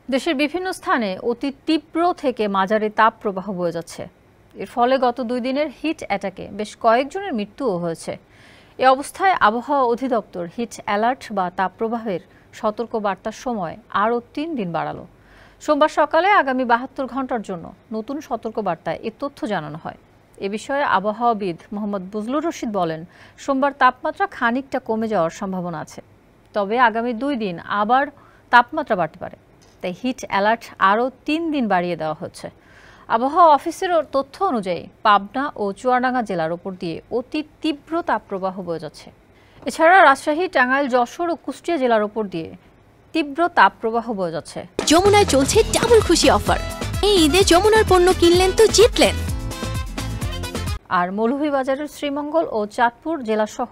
দেশের বিভিন্ন স্থানে অতি তীব্র থেকে মাঝারি তাপ প্রবাহ বয়ে যাচ্ছে। এর ফলে গত 2 দিনের হিট অ্যাটাকে বেশ কয়েকজনের মৃত্যুও হয়েছে। এ অবস্থায় আবহাওয়া অধিদপ্তর হিট অ্যালার্ট বা তাপপ্রবাহের সতর্ক বার্তার সময় আরও 3 দিন বাড়ালো। সোমবার সকালে আগামী 72 ঘন্টার জন্য নতুন সতর্কবার্তায় এ তথ্য জানানো হয়। এ বিষয়ে আবহাওয়াবিদ মোহাম্মদ বুজলুর রশিদ বলেন, সোমবার তাপমাত্রা খানিকটা কমে যাওয়ার সম্ভাবনা আছে, তবে আগামী 2 দিন আবার তাপমাত্রা বাড়তে পারে। তাই হিট অ্যালার্ট আরও 3 দিন বাড়িয়ে দেওয়া হচ্ছে। আবহাওয়া অফিসের তথ্য অনুযায়ী পাবনা ও চুয়াডাঙ্গা জেলার ওপর দিয়ে অতি তীব্র তাপপ্রবাহ বয়ে যাচ্ছে। এছাড়া রাজশাহী, টাঙ্গাইল, যশোর ও কুষ্টিয়া জেলার ওপর দিয়ে তীব্র তাপপ্রবাহ বয়ে যাচ্ছে। যমুনায় চলছে ডাবল খুশি অফার। এই ঈদে যমুনার পণ্য কিনলেন তো জিতলেন। আর মৌলভীবাজারের শ্রীমঙ্গল ও চাঁদপুর জেলাসহ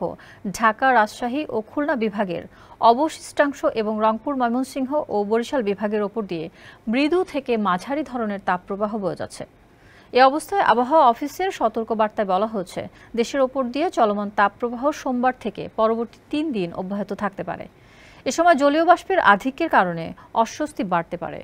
ঢাকা, রাজশাহী ও খুলনা বিভাগের অবশিষ্টাংশ এবং রংপুর, ময়মনসিংহ ও বরিশাল বিভাগের ওপর দিয়ে মৃদু থেকে মাঝারি ধরনের তাপপ্রবাহ বয়ে যাচ্ছে। এ অবস্থায় আবহাওয়া অফিসের সতর্কবার্তায় বলা হচ্ছে, দেশের ওপর দিয়ে চলমান তাপপ্রবাহ সোমবার থেকে পরবর্তী 3 দিন অব্যাহত থাকতে পারে। এ সময় জলীয় বাষ্পের আধিক্যের কারণে অস্বস্তি বাড়তে পারে।